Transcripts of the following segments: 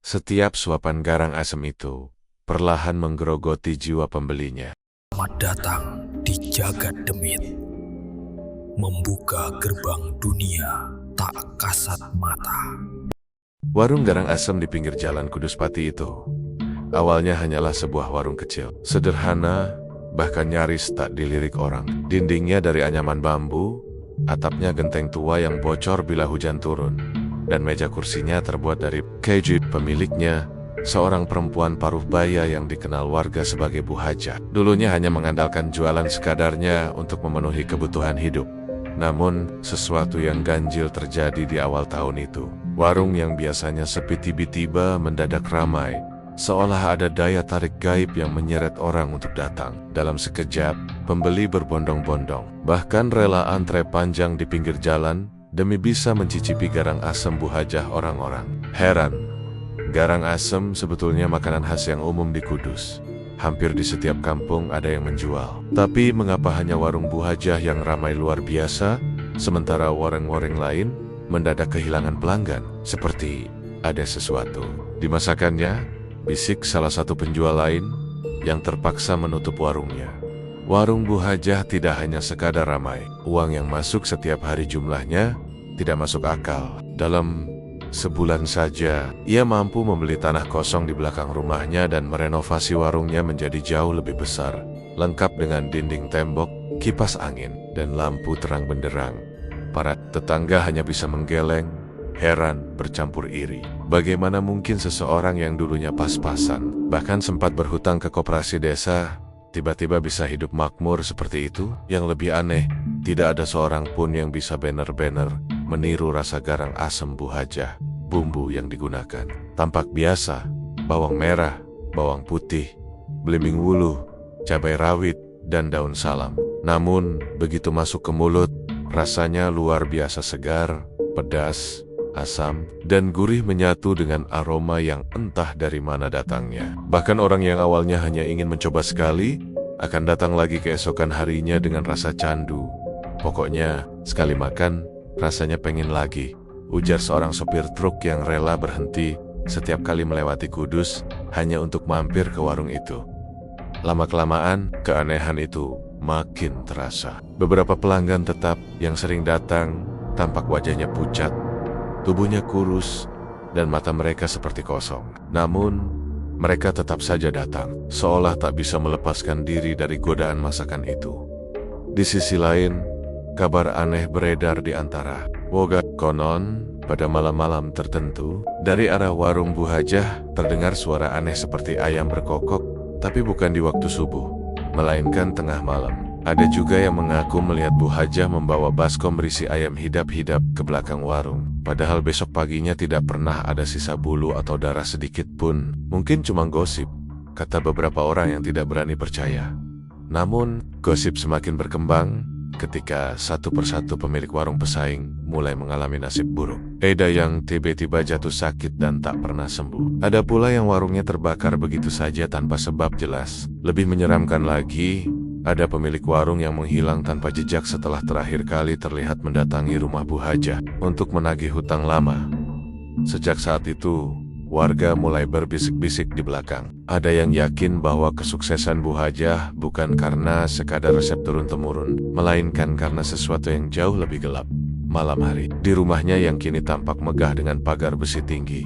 Setiap suapan garang asem itu perlahan menggerogoti jiwa pembelinya. Selamat datang di Jagat Demit, membuka gerbang dunia tak kasat mata. Warung garang asem di pinggir jalan Kudus Pati itu awalnya hanyalah sebuah warung kecil, sederhana, bahkan nyaris tak dilirik orang. Dindingnya dari anyaman bambu, atapnya genteng tua yang bocor bila hujan turun, dan meja kursinya terbuat dari keju. Pemiliknya seorang perempuan paruh baya yang dikenal warga sebagai Bu Hajah. Dulunya hanya mengandalkan jualan sekadarnya untuk memenuhi kebutuhan hidup. Namun, sesuatu yang ganjil terjadi di awal tahun itu. Warung yang biasanya sepi tiba-tiba mendadak ramai, seolah ada daya tarik gaib yang menyeret orang untuk datang. Dalam sekejap, pembeli berbondong-bondong, bahkan rela antre panjang di pinggir jalan demi bisa mencicipi garang asem Bu Hajah orang-orang. Heran, garang asem sebetulnya makanan khas yang umum di Kudus. Hampir di setiap kampung ada yang menjual. Tapi mengapa hanya warung Bu Hajah yang ramai luar biasa, sementara warung-warung lain mendadak kehilangan pelanggan? Seperti ada sesuatu di masakannya, bisik salah satu penjual lain yang terpaksa menutup warungnya. Warung Bu Hajah tidak hanya sekadar ramai. Uang yang masuk setiap hari jumlahnya tidak masuk akal. Dalam sebulan saja, ia mampu membeli tanah kosong di belakang rumahnya dan merenovasi warungnya menjadi jauh lebih besar, lengkap dengan dinding tembok, kipas angin, dan lampu terang benderang. Para tetangga hanya bisa menggeleng, heran, bercampur iri. Bagaimana mungkin seseorang yang dulunya pas-pasan, bahkan sempat berhutang ke koperasi desa, tiba-tiba bisa hidup makmur seperti itu? Yang lebih aneh, tidak ada seorang pun yang bisa bener-bener meniru rasa garang asem Bu Hajah. Bumbu yang digunakan tampak biasa, bawang merah, bawang putih, belimbing wuluh, cabai rawit, dan daun salam. Namun, begitu masuk ke mulut, rasanya luar biasa segar, pedas, asam, dan gurih menyatu dengan aroma yang entah dari mana datangnya. Bahkan orang yang awalnya hanya ingin mencoba sekali, akan datang lagi keesokan harinya dengan rasa candu. Pokoknya, sekali makan, rasanya pengen lagi, ujar seorang sopir truk yang rela berhenti setiap kali melewati Kudus hanya untuk mampir ke warung itu. Lama-kelamaan, keanehan itu makin terasa. Beberapa pelanggan tetap yang sering datang tampak wajahnya pucat, tubuhnya kurus, dan mata mereka seperti kosong. Namun, mereka tetap saja datang, seolah tak bisa melepaskan diri dari godaan masakan itu. Di sisi lain, kabar aneh beredar di antara warga. Konon, pada malam-malam tertentu, dari arah warung Bu Hajah terdengar suara aneh seperti ayam berkokok, tapi bukan di waktu subuh, melainkan tengah malam. Ada juga yang mengaku melihat Bu Hajah membawa baskom berisi ayam hidap-hidap ke belakang warung. Padahal besok paginya tidak pernah ada sisa bulu atau darah sedikit pun. Mungkin cuma gosip, kata beberapa orang yang tidak berani percaya. Namun, gosip semakin berkembang ketika satu persatu pemilik warung pesaing mulai mengalami nasib buruk. Ada yang tiba-tiba jatuh sakit dan tak pernah sembuh. Ada pula yang warungnya terbakar begitu saja tanpa sebab jelas. Lebih menyeramkan lagi, ada pemilik warung yang menghilang tanpa jejak setelah terakhir kali terlihat mendatangi rumah Bu Hajah untuk menagih hutang lama. Sejak saat itu, warga mulai berbisik-bisik di belakang. Ada yang yakin bahwa kesuksesan Bu Hajah bukan karena sekadar resep turun-temurun, melainkan karena sesuatu yang jauh lebih gelap. Malam hari, di rumahnya yang kini tampak megah dengan pagar besi tinggi,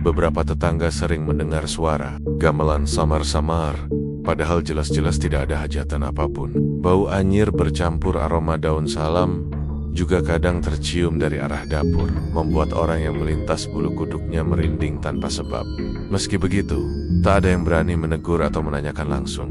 beberapa tetangga sering mendengar suara gamelan samar-samar, padahal jelas-jelas tidak ada hajatan apapun. Bau anyir bercampur aroma daun salam juga kadang tercium dari arah dapur, membuat orang yang melintas bulu kuduknya merinding tanpa sebab. Meski begitu, tak ada yang berani menegur atau menanyakan langsung.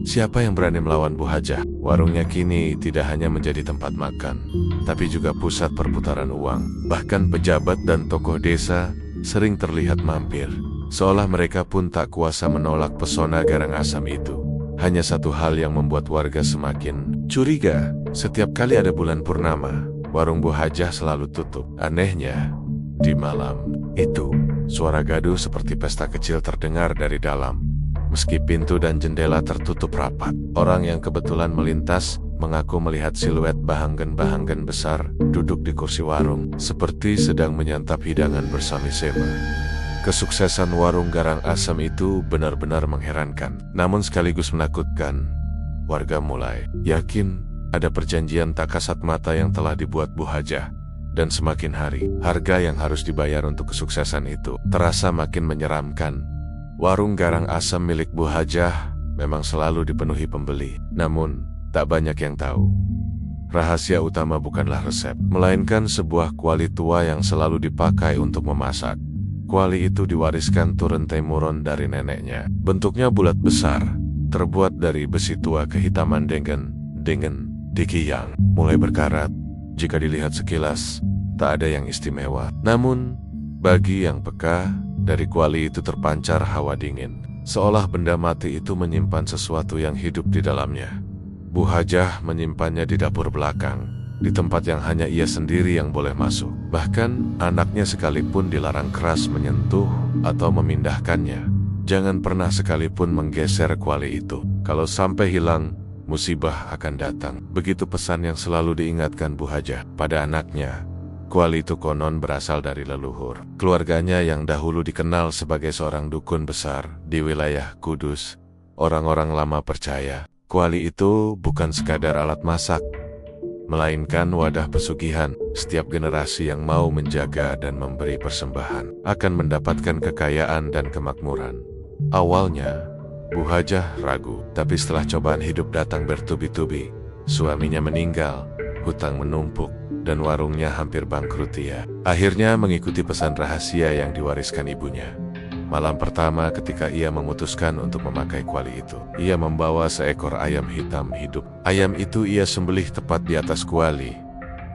Siapa yang berani melawan Bu Hajah? Warungnya kini tidak hanya menjadi tempat makan, tapi juga pusat perputaran uang. Bahkan pejabat dan tokoh desa sering terlihat mampir, seolah mereka pun tak kuasa menolak pesona garang asam itu. Hanya satu hal yang membuat warga semakin curiga. Setiap kali ada bulan purnama, warung Bu Hajah selalu tutup. Anehnya, di malam itu, suara gaduh seperti pesta kecil terdengar dari dalam. Meski pintu dan jendela tertutup rapat, orang yang kebetulan melintas mengaku melihat siluet bahanggen-bahanggen besar duduk di kursi warung, seperti sedang menyantap hidangan bersama-sama. Kesuksesan warung garang asam itu benar-benar mengherankan, namun sekaligus menakutkan. Warga mulai yakin ada perjanjian tak kasat mata yang telah dibuat Bu Hajah. Dan semakin hari, harga yang harus dibayar untuk kesuksesan itu terasa makin menyeramkan. Warung garang asam milik Bu Hajah memang selalu dipenuhi pembeli, namun tak banyak yang tahu. Rahasia utama bukanlah resep, melainkan sebuah kuali tua yang selalu dipakai untuk memasak. Kuali itu diwariskan turun-temurun dari neneknya. Bentuknya bulat besar, terbuat dari besi tua kehitaman dengan diki yang mulai berkarat. Jika dilihat sekilas, tak ada yang istimewa. Namun, bagi yang peka, dari kuali itu terpancar hawa dingin. Seolah benda mati itu menyimpan sesuatu yang hidup di dalamnya. Bu Hajah menyimpannya di dapur belakang, di tempat yang hanya ia sendiri yang boleh masuk. Bahkan anaknya sekalipun dilarang keras menyentuh atau memindahkannya. Jangan pernah sekalipun menggeser kuali itu. Kalau sampai hilang, musibah akan datang. Begitu pesan yang selalu diingatkan Bu Hajah pada anaknya. Kuali itu konon berasal dari leluhur keluarganya yang dahulu dikenal sebagai seorang dukun besar di wilayah Kudus. Orang-orang lama percaya kuali itu bukan sekadar alat masak, melainkan wadah pesugihan. Setiap generasi yang mau menjaga dan memberi persembahan akan mendapatkan kekayaan dan kemakmuran. Awalnya, Bu Hajah ragu, tapi setelah cobaan hidup datang bertubi-tubi, suaminya meninggal, hutang menumpuk, dan warungnya hampir bangkrut. Ia akhirnya mengikuti pesan rahasia yang diwariskan ibunya. Malam pertama ketika ia memutuskan untuk memakai kuali itu, ia membawa seekor ayam hitam hidup. Ayam itu ia sembelih tepat di atas kuali,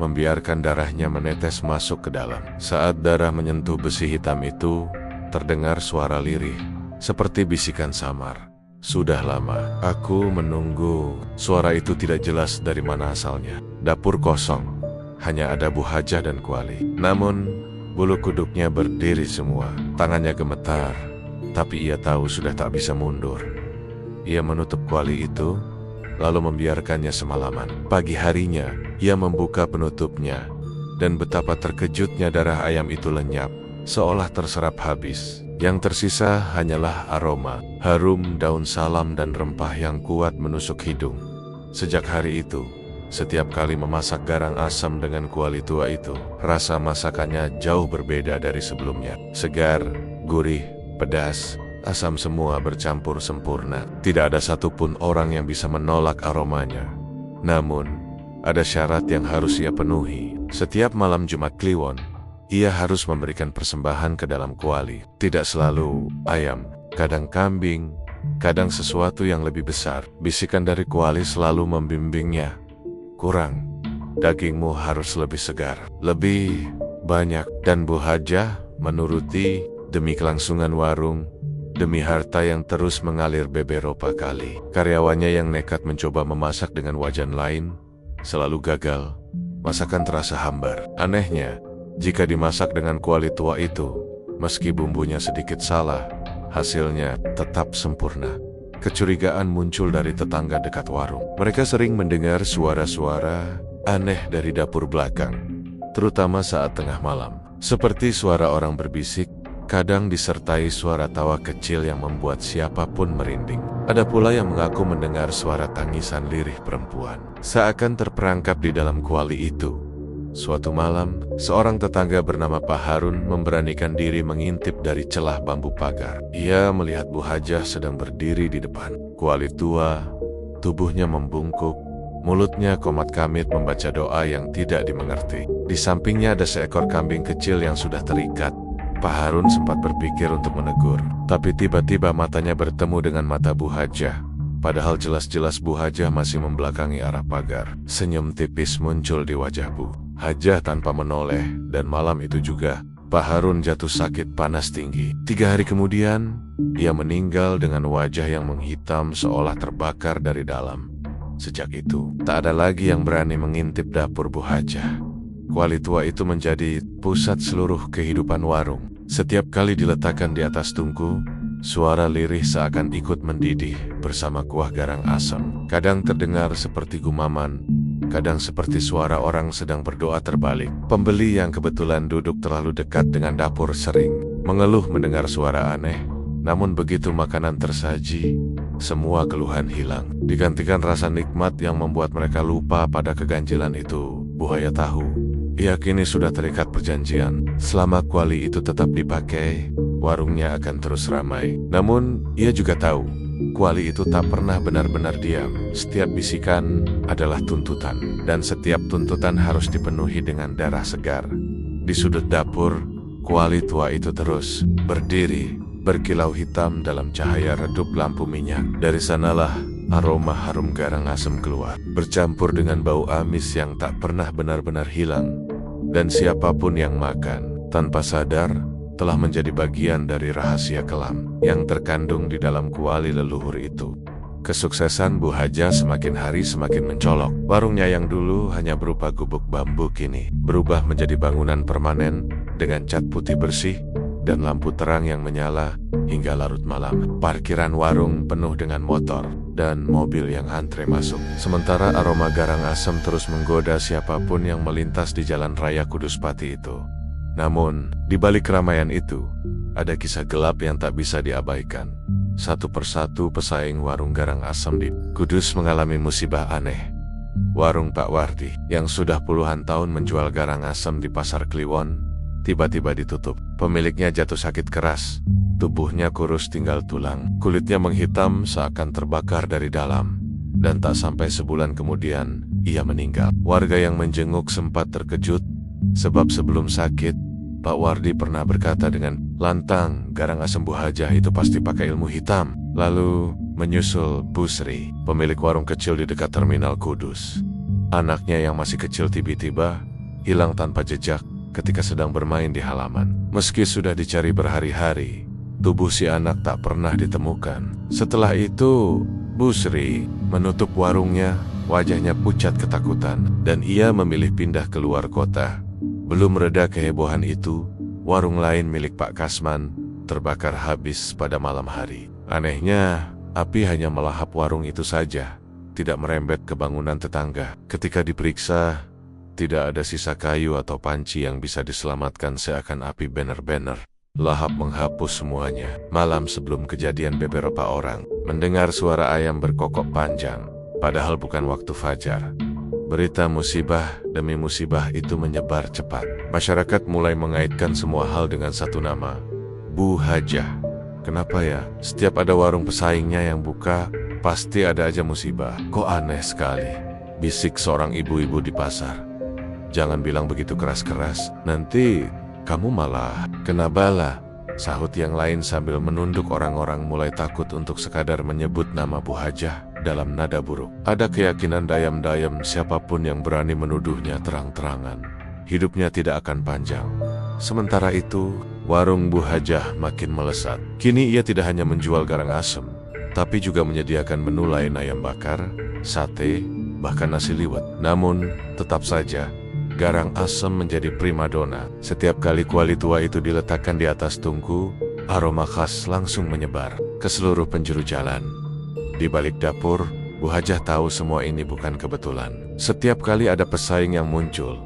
membiarkan darahnya menetes masuk ke dalam. Saat darah menyentuh besi hitam itu, terdengar suara lirih, seperti bisikan samar. Sudah lama aku menunggu. Suara itu tidak jelas dari mana asalnya. Dapur kosong, hanya ada Bu Hajah dan kuali. Namun bulu kuduknya berdiri semua, tangannya gemetar, tapi ia tahu sudah tak bisa mundur. Ia menutup kuali itu, lalu membiarkannya semalaman. Pagi harinya, ia membuka penutupnya, dan betapa terkejutnya darah ayam itu lenyap, seolah terserap habis. Yang tersisa hanyalah aroma, harum daun salam dan rempah yang kuat menusuk hidung. Sejak hari itu, setiap kali memasak garang asam dengan kuali tua itu, rasa masakannya jauh berbeda dari sebelumnya. Segar, gurih, pedas, asam semua bercampur sempurna. Tidak ada satupun orang yang bisa menolak aromanya. Namun, ada syarat yang harus ia penuhi. Setiap malam Jumat Kliwon, ia harus memberikan persembahan ke dalam kuali. Tidak selalu ayam, kadang kambing, kadang sesuatu yang lebih besar. Bisikan dari kuali selalu membimbingnya. Kurang, dagingmu harus lebih segar, lebih banyak. Dan Bu Hajah menuruti demi kelangsungan warung, demi harta yang terus mengalir beberapa kali. Karyawannya yang nekat mencoba memasak dengan wajan lain, selalu gagal. Masakan terasa hambar. Anehnya, jika dimasak dengan kuali tua itu, meski bumbunya sedikit salah, hasilnya tetap sempurna. Kecurigaan muncul dari tetangga dekat warung. Mereka sering mendengar suara-suara aneh dari dapur belakang, terutama saat tengah malam. Seperti suara orang berbisik, kadang disertai suara tawa kecil yang membuat siapapun merinding. Ada pula yang mengaku mendengar suara tangisan lirih perempuan, seakan terperangkap di dalam kuali itu. Suatu malam, seorang tetangga bernama Pak Harun memberanikan diri mengintip dari celah bambu pagar. Ia melihat Bu Hajah sedang berdiri di depan kuali tua, tubuhnya membungkuk, mulutnya komat kamit membaca doa yang tidak dimengerti. Di sampingnya ada seekor kambing kecil yang sudah terikat. Pak Harun sempat berpikir untuk menegur, tapi tiba-tiba matanya bertemu dengan mata Bu Hajah. Padahal jelas-jelas Bu Hajah masih membelakangi arah pagar. Senyum tipis muncul di wajah Bu Hajah tanpa menoleh, dan malam itu juga Pak Harun jatuh sakit panas tinggi. 3 hari kemudian, ia meninggal dengan wajah yang menghitam seolah terbakar dari dalam. Sejak itu, tak ada lagi yang berani mengintip dapur Bu Hajah. Kuali tua itu menjadi pusat seluruh kehidupan warung. Setiap kali diletakkan di atas tungku, suara lirih seakan ikut mendidih bersama kuah garang asam. Kadang terdengar seperti gumaman, kadang seperti suara orang sedang berdoa terbalik. Pembeli yang kebetulan duduk terlalu dekat dengan dapur sering mengeluh mendengar suara aneh. Namun begitu makanan tersaji, semua keluhan hilang. Digantikan rasa nikmat yang membuat mereka lupa pada keganjilan itu. Buaya tahu, ia kini sudah terikat perjanjian. Selama kuali itu tetap dipakai, warungnya akan terus ramai. Namun, ia juga tahu, kuali itu tak pernah benar-benar diam. Setiap bisikan adalah tuntutan, dan setiap tuntutan harus dipenuhi dengan darah segar. Di sudut dapur, kuali tua itu terus berdiri, berkilau hitam dalam cahaya redup lampu minyak. Dari sanalah aroma harum garang asem keluar, bercampur dengan bau amis yang tak pernah benar-benar hilang. Dan siapapun yang makan, tanpa sadar, telah menjadi bagian dari rahasia kelam yang terkandung di dalam kuali leluhur itu. Kesuksesan Bu Haja semakin hari semakin mencolok. Warungnya yang dulu hanya berupa gubuk bambu kini berubah menjadi bangunan permanen dengan cat putih bersih dan lampu terang yang menyala hingga larut malam. Parkiran warung penuh dengan motor dan mobil yang antre masuk. Sementara aroma garang asam terus menggoda siapapun yang melintas di jalan raya Kuduspati itu. Namun, di balik keramaian itu, ada kisah gelap yang tak bisa diabaikan. Satu persatu pesaing warung garang asam di Kudus mengalami musibah aneh. Warung Pak Wardi, yang sudah puluhan tahun menjual garang asam di Pasar Kliwon, tiba-tiba ditutup. Pemiliknya jatuh sakit keras. Tubuhnya kurus tinggal tulang. Kulitnya menghitam seakan terbakar dari dalam. Dan tak sampai sebulan kemudian, ia meninggal. Warga yang menjenguk sempat terkejut, sebab sebelum sakit, Pak Wardi pernah berkata dengan lantang, garang asem Bu Hajah itu pasti pakai ilmu hitam. Lalu menyusul Bu Sri, pemilik warung kecil di dekat terminal Kudus. Anaknya yang masih kecil tiba-tiba hilang tanpa jejak ketika sedang bermain di halaman. Meski sudah dicari berhari-hari, tubuh si anak tak pernah ditemukan. Setelah itu, Bu Sri menutup warungnya, wajahnya pucat ketakutan, dan ia memilih pindah ke luar kota. Belum reda kehebohan itu, warung lain milik Pak Kasman terbakar habis pada malam hari. Anehnya, api hanya melahap warung itu saja, tidak merembet ke bangunan tetangga. Ketika diperiksa, tidak ada sisa kayu atau panci yang bisa diselamatkan, seakan api benar-benar lahap menghapus semuanya. Malam sebelum kejadian, beberapa orang mendengar suara ayam berkokok panjang, padahal bukan waktu fajar. Berita musibah demi musibah itu menyebar cepat. Masyarakat mulai mengaitkan semua hal dengan satu nama, Bu Hajah. Kenapa ya? Setiap ada warung pesaingnya yang buka, pasti ada aja musibah. Kok aneh sekali, bisik seorang ibu-ibu di pasar. Jangan bilang begitu keras-keras, nanti kamu malah kena bala, sahut yang lain sambil menunduk. Orang-orang mulai takut untuk sekadar menyebut nama Bu Hajah dalam nada buruk. Ada keyakinan dayam-dayam siapapun yang berani menuduhnya terang-terangan, hidupnya tidak akan panjang. Sementara itu, warung Bu Hajah makin melesat. Kini ia tidak hanya menjual garang asem, tapi juga menyediakan menu lain, ayam bakar, sate, bahkan nasi liwet. Namun, tetap saja, garang asem menjadi primadona. Setiap kali kuali tua itu diletakkan di atas tungku, aroma khas langsung menyebar ke seluruh penjuru jalan. Di balik dapur, Bu Hajah tahu semua ini bukan kebetulan. Setiap kali ada pesaing yang muncul,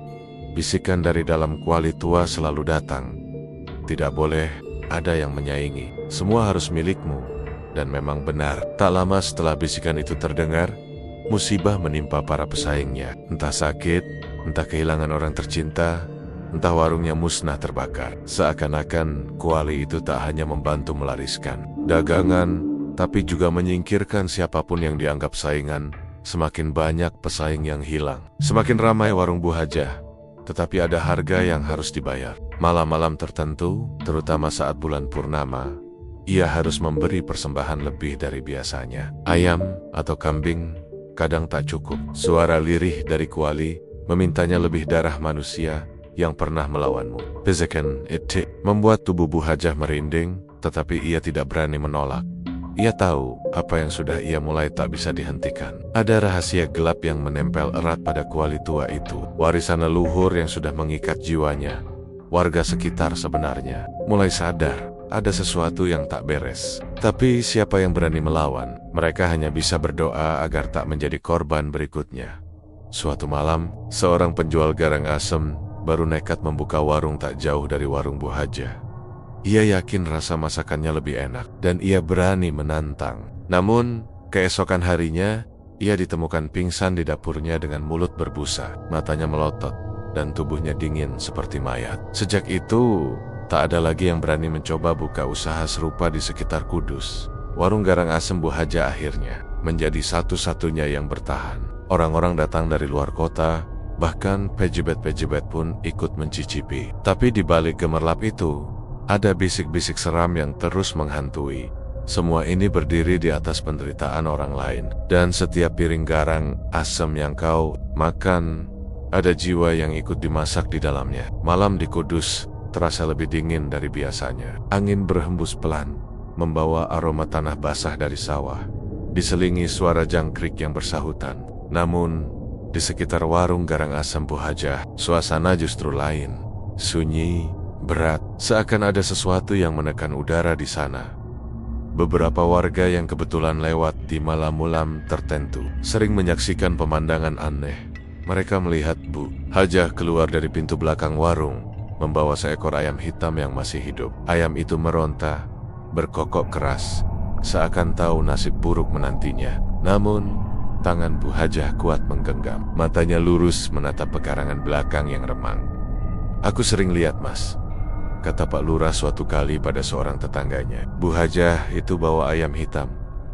bisikan dari dalam kuali tua selalu datang. Tidak boleh ada yang menyaingi, semua harus milikmu. Dan memang benar, tak lama setelah bisikan itu terdengar, musibah menimpa para pesaingnya. Entah sakit, entah kehilangan orang tercinta, entah warungnya musnah terbakar. Seakan-akan kuali itu tak hanya membantu melariskan dagangan, tapi juga menyingkirkan siapapun yang dianggap saingan. Semakin banyak pesaing yang hilang, semakin ramai warung Bu Hajah. Tetapi ada harga yang harus dibayar. Malam-malam tertentu, terutama saat bulan purnama, ia harus memberi persembahan lebih dari biasanya. Ayam atau kambing kadang tak cukup. Suara lirih dari kuali memintanya lebih darah manusia yang pernah melawanmu. Bezekan itu membuat tubuh Bu Hajah merinding, tetapi ia tidak berani menolak. Ia tahu apa yang sudah ia mulai tak bisa dihentikan. Ada rahasia gelap yang menempel erat pada kuali tua itu. Warisan leluhur yang sudah mengikat jiwanya. Warga sekitar sebenarnya mulai sadar ada sesuatu yang tak beres. Tapi siapa yang berani melawan? Mereka hanya bisa berdoa agar tak menjadi korban berikutnya. Suatu malam, seorang penjual garang asem baru nekat membuka warung tak jauh dari warung Bu Hajah. Ia yakin rasa masakannya lebih enak, dan ia berani menantang. Namun, keesokan harinya, ia ditemukan pingsan di dapurnya dengan mulut berbusa, matanya melotot, dan tubuhnya dingin seperti mayat. Sejak itu, tak ada lagi yang berani mencoba buka usaha serupa di sekitar Kudus. Warung garang asem Bu Haja akhirnya menjadi satu-satunya yang bertahan. Orang-orang datang dari luar kota, bahkan pejabat-pejabat pun ikut mencicipi. Tapi di balik gemerlap itu, ada bisik-bisik seram yang terus menghantui. Semua ini berdiri di atas penderitaan orang lain. Dan setiap piring garang asem yang kau makan, ada jiwa yang ikut dimasak di dalamnya. Malam di Kudus terasa lebih dingin dari biasanya. Angin berhembus pelan, membawa aroma tanah basah dari sawah, diselingi suara jangkrik yang bersahutan. Namun, di sekitar warung garang asem Bu Haja, suasana justru lain. Sunyi, berat, seakan ada sesuatu yang menekan udara di sana. Beberapa warga yang kebetulan lewat di malam-malam tertentu sering menyaksikan pemandangan aneh. Mereka melihat Bu Haja keluar dari pintu belakang warung, membawa seekor ayam hitam yang masih hidup. Ayam itu meronta, berkokok keras, seakan tahu nasib buruk menantinya. Namun, tangan Bu Hajah kuat menggenggam. Matanya lurus menatap pekarangan belakang yang remang. "Aku sering lihat, Mas," kata Pak Lurah suatu kali pada seorang tetangganya. "Bu Hajah itu bawa ayam hitam.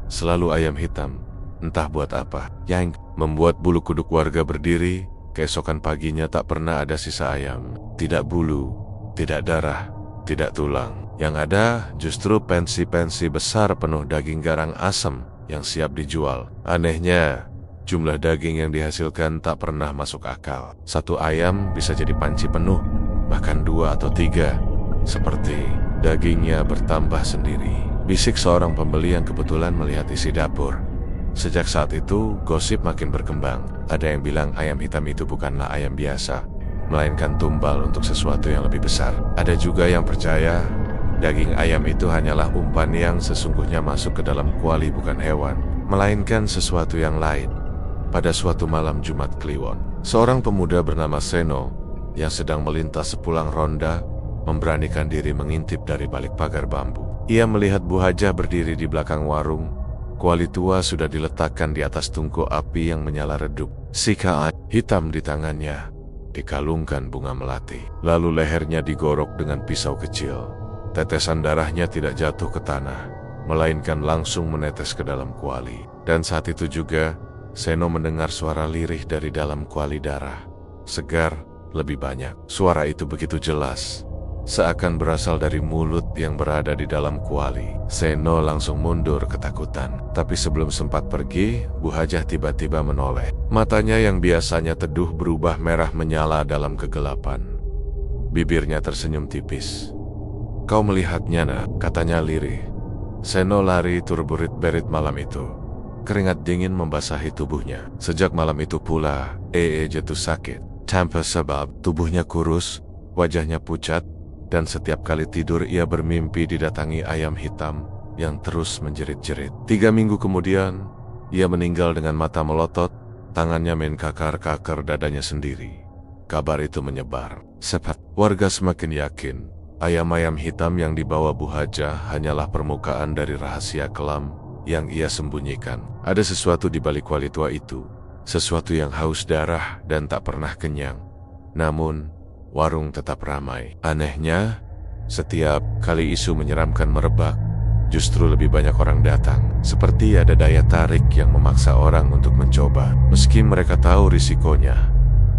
Selalu ayam hitam. Entah buat apa." Yang membuat bulu kuduk warga berdiri. Keesokan paginya tak pernah ada sisa ayam. Tidak bulu, tidak darah, tidak tulang. Yang ada justru pensi-pensi besar penuh daging garang asem yang siap dijual. Anehnya, jumlah daging yang dihasilkan tak pernah masuk akal. Satu ayam bisa jadi panci penuh, bahkan 2 atau 3. Seperti dagingnya bertambah sendiri. Bisik seorang pembeli yang kebetulan melihat isi dapur. Sejak saat itu, gosip makin berkembang. Ada yang bilang ayam hitam itu bukanlah ayam biasa, melainkan tumbal untuk sesuatu yang lebih besar. Ada juga yang percaya daging ayam itu hanyalah umpan yang sesungguhnya masuk ke dalam kuali bukan hewan, melainkan sesuatu yang lain. Pada suatu malam Jumat Kliwon, seorang pemuda bernama Seno yang sedang melintas sepulang ronda memberanikan diri mengintip dari balik pagar bambu. Ia melihat Bu Hajah berdiri di belakang warung. Kuali tua sudah diletakkan di atas tungku api yang menyala redup. Sika hitam di tangannya dikalungkan bunga melati. Lalu lehernya digorok dengan pisau kecil. Tetesan darahnya tidak jatuh ke tanah, melainkan langsung menetes ke dalam kuali. Dan saat itu juga, Seno mendengar suara lirih dari dalam kuali darah. Segar, lebih banyak. Suara itu begitu jelas, seakan berasal dari mulut yang berada di dalam kuali. Seno langsung mundur ketakutan. Tapi sebelum sempat pergi, Bu Hajah tiba-tiba menoleh. Matanya yang biasanya teduh berubah merah menyala dalam kegelapan. Bibirnya tersenyum tipis. "Kau melihatnya, Nak?" katanya lirih. Seno lari turburit-berit malam itu. Keringat dingin membasahi tubuhnya. Sejak malam itu pula, jatuh sakit. Tanpa sebab, tubuhnya kurus, wajahnya pucat, dan setiap kali tidur ia bermimpi didatangi ayam hitam yang terus menjerit-jerit. 3 minggu kemudian, ia meninggal dengan mata melotot, tangannya menkakar-kakar dadanya sendiri. Kabar itu menyebar. Warga semakin yakin, ayam-ayam hitam yang dibawa Bu Hajah hanyalah permukaan dari rahasia kelam yang ia sembunyikan. Ada sesuatu di balik kuali tua itu, sesuatu yang haus darah dan tak pernah kenyang. Namun, warung tetap ramai. Anehnya, setiap kali isu menyeramkan merebak, justru lebih banyak orang datang. Seperti ada daya tarik yang memaksa orang untuk mencoba, meski mereka tahu risikonya.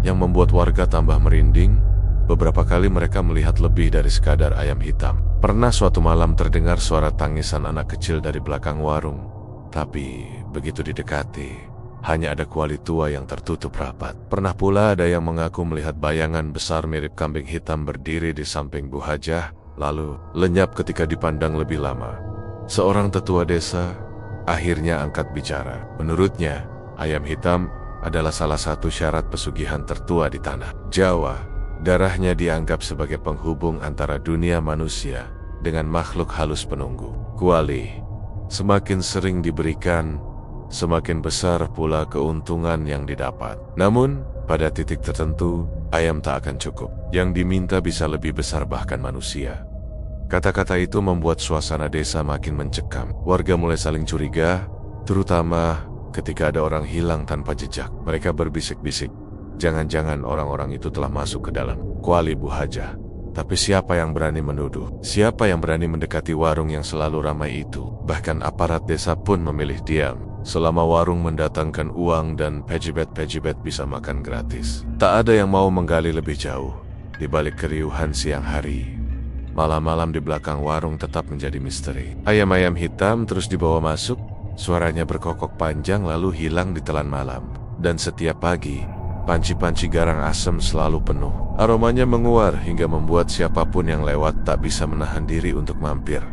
Yang membuat warga tambah merinding, beberapa kali mereka melihat lebih dari sekadar ayam hitam. Pernah suatu malam terdengar suara tangisan anak kecil dari belakang warung. Tapi, begitu didekati, hanya ada kuali tua yang tertutup rapat. Pernah pula ada yang mengaku melihat bayangan besar mirip kambing hitam berdiri di samping Bu Hajah, lalu lenyap ketika dipandang lebih lama. Seorang tetua desa akhirnya angkat bicara. Menurutnya, ayam hitam adalah salah satu syarat pesugihan tertua di tanah Jawa. Darahnya dianggap sebagai penghubung antara dunia manusia dengan makhluk halus penunggu. Kuali semakin sering diberikan, semakin besar pula keuntungan yang didapat. Namun, pada titik tertentu, ayam tak akan cukup. Yang diminta bisa lebih besar bahkan manusia. Kata-kata itu membuat suasana desa makin mencekam. Warga mulai saling curiga, terutama ketika ada orang hilang tanpa jejak. Mereka berbisik-bisik, jangan-jangan orang-orang itu telah masuk ke dalam kuali Bu Haja. Tapi siapa yang berani menuduh? Siapa yang berani mendekati warung yang selalu ramai itu? Bahkan aparat desa pun memilih diam. Selama warung mendatangkan uang dan pejibet-pejibet bisa makan gratis. Tak ada yang mau menggali lebih jauh. Di balik keriuhan siang hari, malam-malam di belakang warung tetap menjadi misteri. Ayam-ayam hitam terus dibawa masuk, suaranya berkokok panjang lalu hilang di telan malam. Dan setiap pagi, panci-panci garang asem selalu penuh. Aromanya menguar hingga membuat siapapun yang lewat tak bisa menahan diri untuk mampir.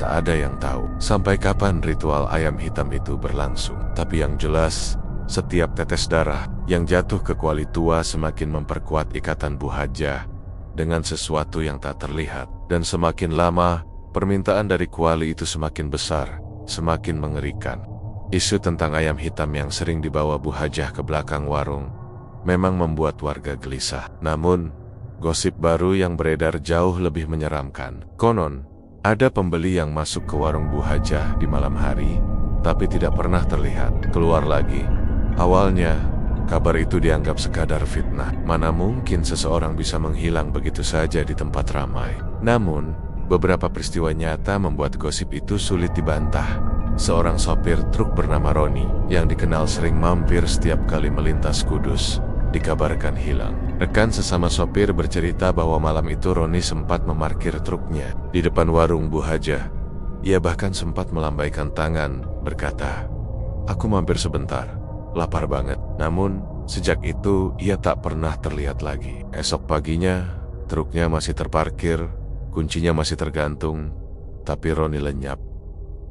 Tak ada yang tahu sampai kapan ritual ayam hitam itu berlangsung. Tapi yang jelas, setiap tetes darah yang jatuh ke kuali tua semakin memperkuat ikatan Bu Haja dengan sesuatu yang tak terlihat. Dan semakin lama, permintaan dari kuali itu semakin besar, semakin mengerikan. Isu tentang ayam hitam yang sering dibawa Bu Hajah ke belakang warung memang membuat warga gelisah. Namun, gosip baru yang beredar jauh lebih menyeramkan. Konon, ada pembeli yang masuk ke warung Bu Hajah di malam hari, tapi tidak pernah terlihat keluar lagi. Awalnya, kabar itu dianggap sekadar fitnah. Mana mungkin seseorang bisa menghilang begitu saja di tempat ramai. Namun, beberapa peristiwa nyata membuat gosip itu sulit dibantah. Seorang sopir truk bernama Roni, yang dikenal sering mampir setiap kali melintas Kudus, dikabarkan hilang. Rekan sesama sopir bercerita bahwa malam itu Roni sempat memarkir truknya di depan warung Bu Hajah. Ia bahkan sempat melambaikan tangan, berkata, "Aku mampir sebentar, lapar banget." Namun, sejak itu ia tak pernah terlihat lagi. Esok paginya, truknya masih terparkir, kuncinya masih tergantung, tapi Roni lenyap.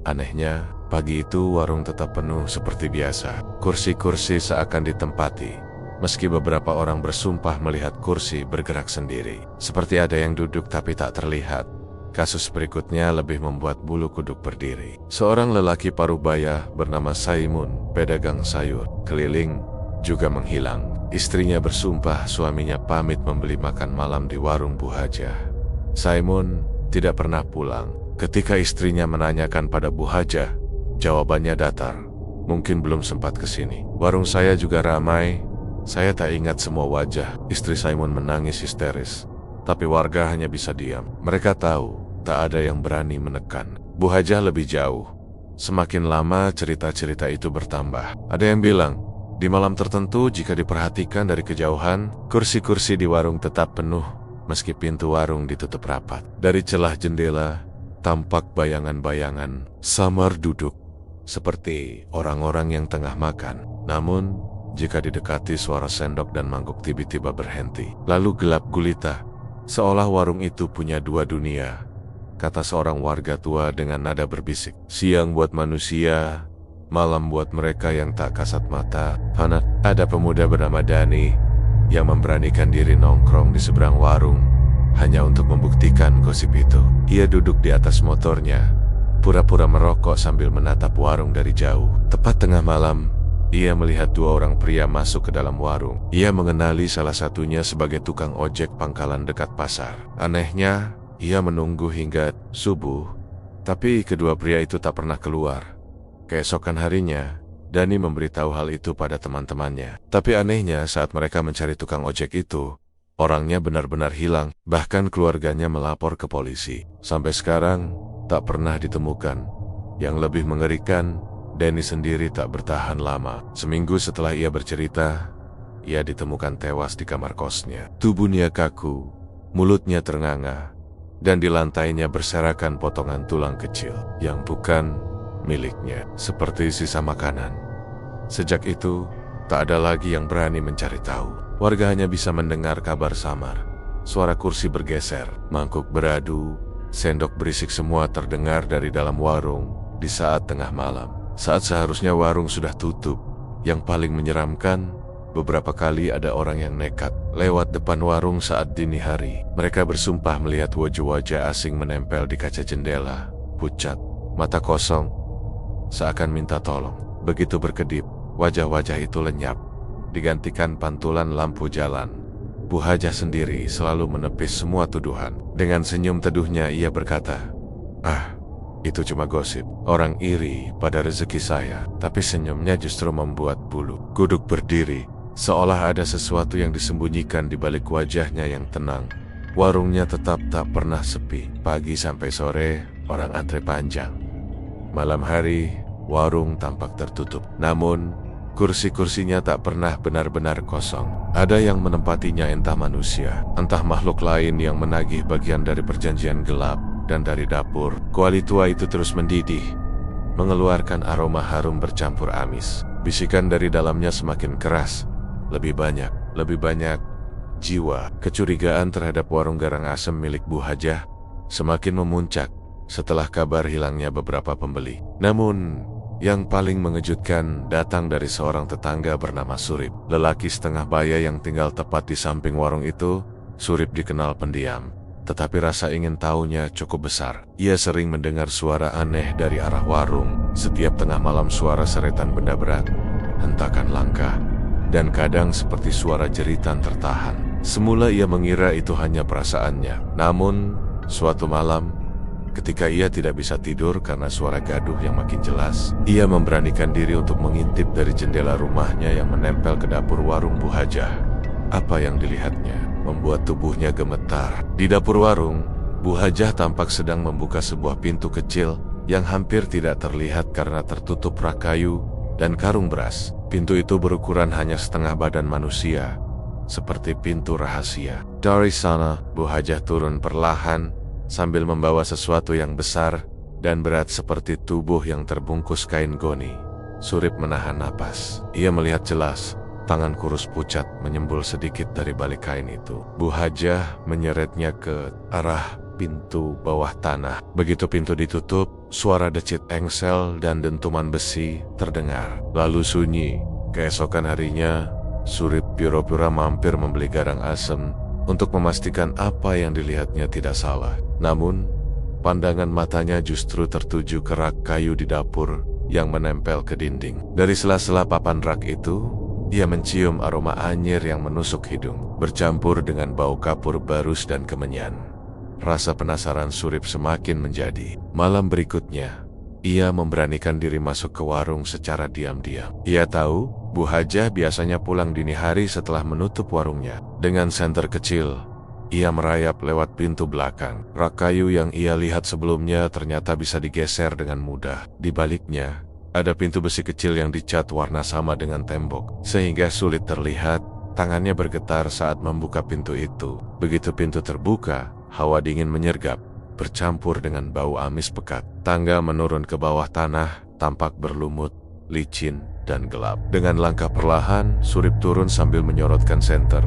Anehnya, pagi itu warung tetap penuh seperti biasa. Kursi-kursi seakan ditempati, meski beberapa orang bersumpah melihat kursi bergerak sendiri, seperti ada yang duduk tapi tak terlihat. Kasus berikutnya lebih membuat bulu kuduk berdiri. Seorang lelaki parubaya bernama Saimun, pedagang sayur keliling, juga menghilang. Istrinya bersumpah suaminya pamit membeli makan malam di warung Bu Hajah. Saimun tidak pernah pulang. Ketika istrinya menanyakan pada Bu Hajah, jawabannya datar. "Mungkin belum sempat ke sini. Warung saya juga ramai. Saya tak ingat semua wajah." Istri Saimun menangis histeris, tapi warga hanya bisa diam. Mereka tahu tak ada yang berani menekan Bu Hajah lebih jauh. Semakin lama cerita-cerita itu bertambah. Ada yang bilang, di malam tertentu jika diperhatikan dari kejauhan, kursi-kursi di warung tetap penuh, meski pintu warung ditutup rapat. Dari celah jendela, tampak bayangan-bayangan samar duduk, seperti orang-orang yang tengah makan. Namun, jika didekati suara sendok dan mangkuk tiba-tiba berhenti. Lalu gelap gulita, seolah warung itu punya dua dunia, kata seorang warga tua dengan nada berbisik. Siang buat manusia, malam buat mereka yang tak kasat mata. Hanat, ada pemuda bernama Dani yang memberanikan diri nongkrong di seberang warung hanya untuk membuktikan gosip itu. Ia duduk di atas motornya, pura-pura merokok sambil menatap warung dari jauh. Tepat tengah malam, ia melihat dua orang pria masuk ke dalam warung. Ia mengenali salah satunya sebagai tukang ojek pangkalan dekat pasar. Anehnya, ia menunggu hingga subuh, tapi kedua pria itu tak pernah keluar. Keesokan harinya, Dani memberitahu hal itu pada teman-temannya. Tapi anehnya, saat mereka mencari tukang ojek itu, orangnya benar-benar hilang. Bahkan keluarganya melapor ke polisi. Sampai sekarang, tak pernah ditemukan. Yang lebih mengerikan, Dani sendiri tak bertahan lama. Seminggu setelah ia bercerita, ia ditemukan tewas di kamar kosnya. Tubuhnya kaku, mulutnya ternganga, dan di lantainya berserakan potongan tulang kecil yang bukan miliknya, seperti sisa makanan. Sejak itu, tak ada lagi yang berani mencari tahu. Warga hanya bisa mendengar kabar samar. Suara kursi bergeser, mangkuk beradu, sendok berisik, semua terdengar dari dalam warung di saat tengah malam. Saat seharusnya warung sudah tutup. Yang paling menyeramkan, beberapa kali ada orang yang nekat lewat depan warung saat dini hari. Mereka bersumpah melihat wajah-wajah asing menempel di kaca jendela, pucat, mata kosong, seakan minta tolong. Begitu berkedip, wajah-wajah itu lenyap, digantikan pantulan lampu jalan, Bu Hajah sendiri selalu menepis semua tuduhan. Dengan senyum teduhnya ia berkata, "Ah, itu cuma gosip. Orang iri pada rezeki saya." Tapi senyumnya justru membuat bulu kuduk berdiri, seolah ada sesuatu yang disembunyikan di balik wajahnya yang tenang. Warungnya tetap tak pernah sepi. Pagi sampai sore, orang antre panjang. Malam hari, warung tampak tertutup. Namun, kursi-kursinya tak pernah benar-benar kosong. Ada yang menempatinya, entah manusia, entah makhluk lain yang menagih bagian dari perjanjian gelap. Dan dari dapur, kuali tua itu terus mendidih, mengeluarkan aroma harum bercampur amis. Bisikan dari dalamnya semakin keras. Lebih banyak jiwa. Kecurigaan terhadap warung garang asem milik Bu Hajah semakin memuncak setelah kabar hilangnya beberapa pembeli. Namun, yang paling mengejutkan datang dari seorang tetangga bernama Surip. Lelaki setengah baya yang tinggal tepat di samping warung itu. Surip dikenal pendiam, tetapi rasa ingin tahunya cukup besar. Ia sering mendengar suara aneh dari arah warung. Setiap tengah malam suara seretan benda berat, hentakan langkah, dan kadang seperti suara jeritan tertahan. Semula ia mengira itu hanya perasaannya. Namun, suatu malam, ketika ia tidak bisa tidur karena suara gaduh yang makin jelas, ia memberanikan diri untuk mengintip dari jendela rumahnya yang menempel ke dapur warung Bu Hajah. Apa yang dilihatnya membuat tubuhnya gemetar. Di dapur warung, Bu Hajah tampak sedang membuka sebuah pintu kecil yang hampir tidak terlihat karena tertutup rak kayu dan karung beras. Pintu itu berukuran hanya setengah badan manusia, seperti pintu rahasia. Dari sana, Bu Hajah turun perlahan sambil membawa sesuatu yang besar dan berat seperti tubuh yang terbungkus kain goni. Surip menahan napas. Ia melihat jelas. Tangan kurus pucat menyembul sedikit dari balik kain itu. Bu Hajah menyeretnya ke arah pintu bawah tanah. Begitu pintu ditutup, suara decit engsel dan dentuman besi terdengar. Lalu sunyi. Keesokan harinya, Surip pura-pura mampir membeli garang asem untuk memastikan apa yang dilihatnya tidak salah. Namun, pandangan matanya justru tertuju ke rak kayu di dapur yang menempel ke dinding. Dari sela-sela papan rak itu, ia mencium aroma anyir yang menusuk hidung, bercampur dengan bau kapur barus dan kemenyan. Rasa penasaran Surip semakin menjadi. Malam berikutnya, ia memberanikan diri masuk ke warung secara diam-diam. Ia tahu Bu Hajah biasanya pulang dini hari setelah menutup warungnya. Dengan senter kecil, ia merayap lewat pintu belakang. Rak kayu yang ia lihat sebelumnya ternyata bisa digeser dengan mudah. Di baliknya, ada pintu besi kecil yang dicat warna sama dengan tembok, sehingga sulit terlihat. Tangannya bergetar saat membuka pintu itu. Begitu pintu terbuka, hawa dingin menyergap, bercampur dengan bau amis pekat. Tangga menurun ke bawah tanah, tampak berlumut, licin, dan gelap. Dengan langkah perlahan, Surip turun sambil menyorotkan senter.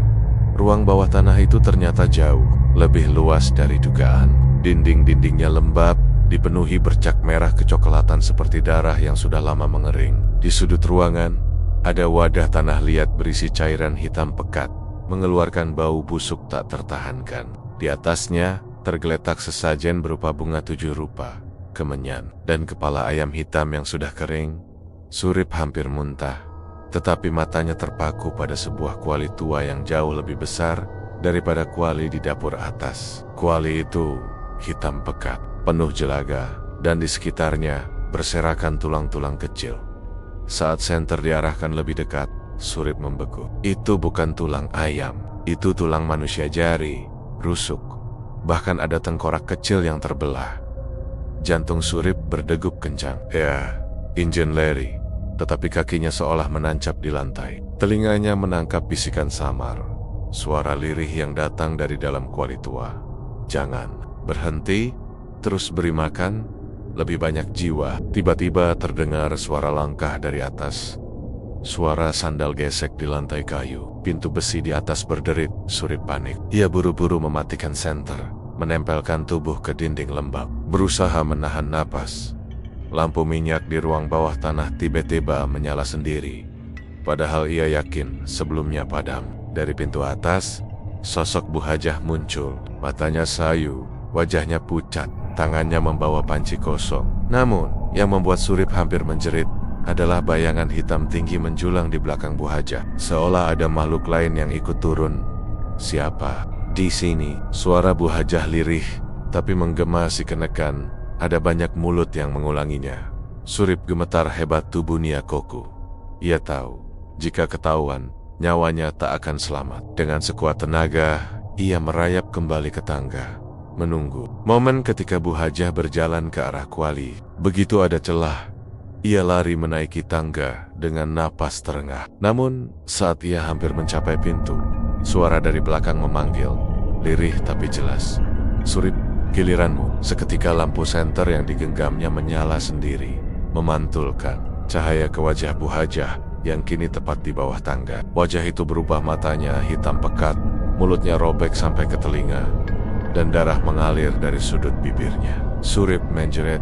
Ruang bawah tanah itu ternyata jauh lebih luas dari dugaan. Dinding-dindingnya lembab, dipenuhi bercak merah kecoklatan seperti darah yang sudah lama mengering. Di sudut ruangan, ada wadah tanah liat berisi cairan hitam pekat, mengeluarkan bau busuk tak tertahankan. Di atasnya, tergeletak sesajen berupa bunga 7 rupa, kemenyan, dan kepala ayam hitam yang sudah kering. Surip hampir muntah, tetapi matanya terpaku pada sebuah kuali tua yang jauh lebih besar daripada kuali di dapur atas. Kuali itu hitam pekat, penuh jelaga, dan di sekitarnya berserakan tulang-tulang kecil. Saat senter diarahkan lebih dekat, Surip membeku. Itu bukan tulang ayam, itu tulang manusia jari, rusuk. Bahkan ada tengkorak kecil yang terbelah. Jantung Surip berdegup kencang. Ya, Injen Larry. Tetapi kakinya seolah menancap di lantai. Telinganya menangkap bisikan samar, suara lirih yang datang dari dalam kuali tua. Jangan berhenti, terus beri makan, lebih banyak jiwa. Tiba-tiba terdengar suara langkah dari atas. Suara sandal gesek di lantai kayu. Pintu besi di atas berderit. Surip panik. Ia buru-buru mematikan senter, menempelkan tubuh ke dinding lembab, berusaha menahan napas. Lampu minyak di ruang bawah tanah tiba-tiba menyala sendiri. Padahal ia yakin sebelumnya padam. Dari pintu atas, sosok Bu Hajah muncul. Matanya sayu, wajahnya pucat, tangannya membawa panci kosong. Namun, yang membuat Surip hampir menjerit adalah bayangan hitam tinggi menjulang di belakang Bu Hajah. Seolah ada makhluk lain yang ikut turun Siapa? Di sini, suara Bu Hajah lirih, tapi menggema si kenekan. Ada banyak mulut yang mengulanginya. Surip gemetar hebat tubuh Niakoku. Ia tahu, jika ketahuan, nyawanya tak akan selamat. Dengan sekuat tenaga, ia merayap kembali ke tangga. Menunggu momen ketika Bu Hajah berjalan ke arah kuali. Begitu ada celah, ia lari menaiki tangga dengan napas terengah. Namun, saat ia hampir mencapai pintu, suara dari belakang memanggil, lirih tapi jelas. Surip, giliranmu. Seketika lampu senter yang digenggamnya menyala sendiri, memantulkan cahaya ke wajah Bu Hajah yang kini tepat di bawah tangga. Wajah itu berubah, matanya hitam pekat, mulutnya robek sampai ke telinga, dan darah mengalir dari sudut bibirnya. Surip menjerit,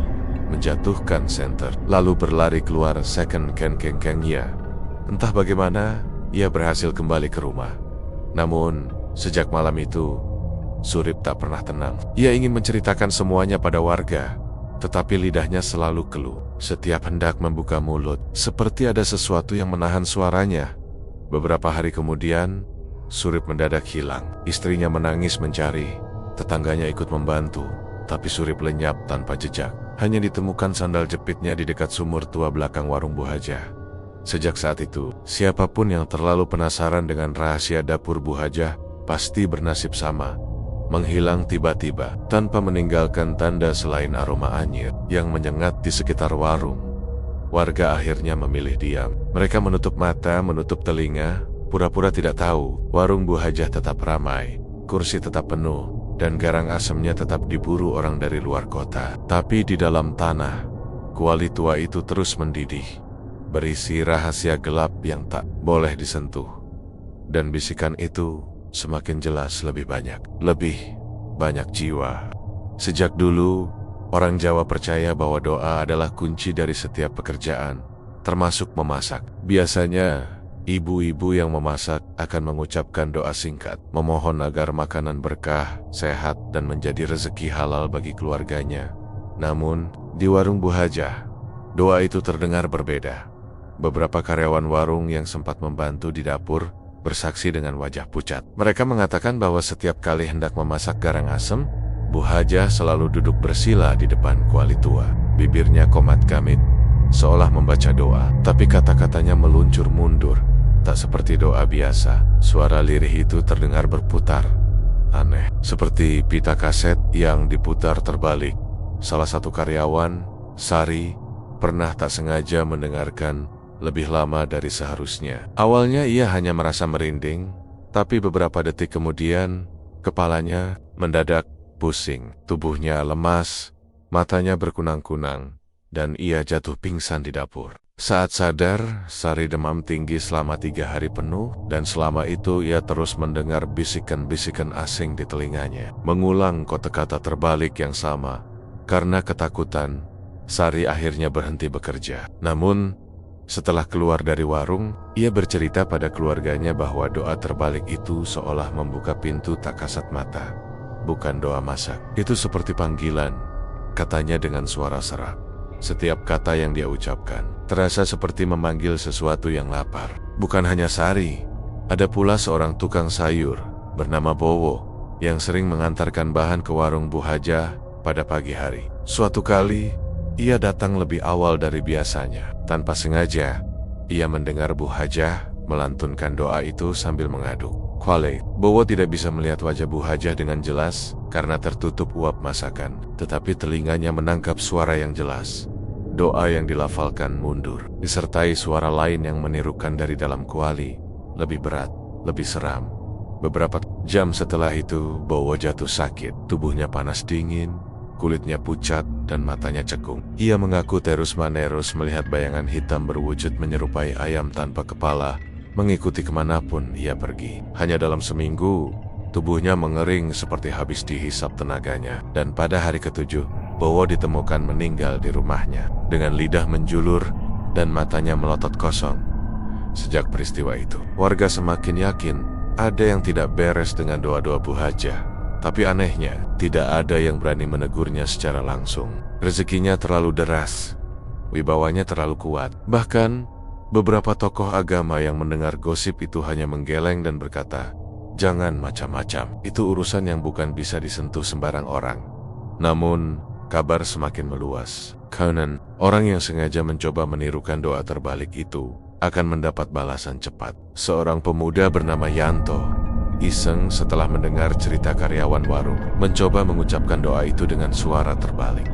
menjatuhkan senter, lalu berlari keluar second keng-keng-kengnya. Entah bagaimana, ia berhasil kembali ke rumah. Namun, sejak malam itu, Surip tak pernah tenang. Ia ingin menceritakan semuanya pada warga, tetapi lidahnya selalu keluh. Setiap hendak membuka mulut, seperti ada sesuatu yang menahan suaranya. Beberapa hari kemudian, Surip mendadak hilang. Istrinya menangis mencari, tetangganya ikut membantu, tapi Surip lenyap tanpa jejak. Hanya ditemukan sandal jepitnya di dekat sumur tua belakang warung Bu Hajah. Sejak saat itu, siapapun yang terlalu penasaran dengan rahasia dapur Bu Hajah pasti bernasib sama. Menghilang tiba-tiba, tanpa meninggalkan tanda selain aroma anyir yang menyengat di sekitar warung. Warga akhirnya memilih diam. Mereka menutup mata, menutup telinga, pura-pura tidak tahu. Warung Bu Hajah tetap ramai, kursi tetap penuh, dan garang asemnya tetap diburu orang dari luar kota. Tapi di dalam tanah, kuali tua itu terus mendidih, berisi rahasia gelap yang tak boleh disentuh. Dan bisikan itu semakin jelas, lebih banyak jiwa. Sejak dulu, orang Jawa percaya bahwa doa adalah kunci dari setiap pekerjaan, termasuk memasak. Biasanya, ibu-ibu yang memasak akan mengucapkan doa singkat, memohon agar makanan berkah, sehat, dan menjadi rezeki halal bagi keluarganya. Namun, di warung Bu Hajah, doa itu terdengar berbeda. Beberapa karyawan warung yang sempat membantu di dapur bersaksi dengan wajah pucat. Mereka mengatakan bahwa setiap kali hendak memasak garang asem, Bu Hajah selalu duduk bersila di depan kuali tua. Bibirnya komat kamit, seolah membaca doa, tapi kata-katanya meluncur mundur. Tak seperti doa biasa, suara lirih itu terdengar berputar. Aneh, seperti pita kaset yang diputar terbalik. Salah satu karyawan, Sari, pernah tak sengaja mendengarkan lebih lama dari seharusnya. Awalnya ia hanya merasa merinding, tapi beberapa detik kemudian, kepalanya mendadak pusing, tubuhnya lemas, matanya berkunang-kunang, dan ia jatuh pingsan di dapur. Saat sadar, Sari demam tinggi selama 3 hari penuh, dan selama itu ia terus mendengar bisikan-bisikan asing di telinganya. Mengulang kata-kata terbalik yang sama. Karena ketakutan, Sari akhirnya berhenti bekerja. Namun, setelah keluar dari warung, ia bercerita pada keluarganya bahwa doa terbalik itu seolah membuka pintu tak kasat mata. Bukan doa masak. Itu seperti panggilan, katanya dengan suara serak. Setiap kata yang dia ucapkan terasa seperti memanggil sesuatu yang lapar. Bukan hanya Sari, ada pula seorang tukang sayur bernama Bowo yang sering mengantarkan bahan ke warung Bu Hajah pada pagi hari. Suatu kali, ia datang lebih awal dari biasanya. Tanpa sengaja, ia mendengar Bu Hajah melantunkan doa itu sambil mengaduk. Kuali, Bowo tidak bisa melihat wajah Bu Hajah dengan jelas karena tertutup uap masakan, tetapi telinganya menangkap suara yang jelas. Doa yang dilafalkan mundur, disertai suara lain yang menirukan dari dalam kuali, lebih berat, lebih seram. Beberapa jam setelah itu, Bowo jatuh sakit, tubuhnya panas dingin, kulitnya pucat, dan matanya cekung. Ia mengaku terus-menerus melihat bayangan hitam berwujud menyerupai ayam tanpa kepala, mengikuti kemanapun ia pergi. Hanya dalam seminggu, tubuhnya mengering seperti habis dihisap tenaganya. Dan pada hari ke-7, Bowo ditemukan meninggal di rumahnya, dengan lidah menjulur dan matanya melotot kosong. Sejak peristiwa itu, warga semakin yakin ada yang tidak beres dengan doa-doa Bu Hajah. Tapi anehnya, tidak ada yang berani menegurnya secara langsung. Rezekinya terlalu deras, wibawanya terlalu kuat. Bahkan, beberapa tokoh agama yang mendengar gosip itu hanya menggeleng dan berkata, Jangan macam-macam. Itu urusan yang bukan bisa disentuh sembarang orang. Namun, kabar semakin meluas. Conan, orang yang sengaja mencoba menirukan doa terbalik itu, akan mendapat balasan cepat. Seorang pemuda bernama Yanto iseng setelah mendengar cerita karyawan warung, mencoba mengucapkan doa itu dengan suara terbalik.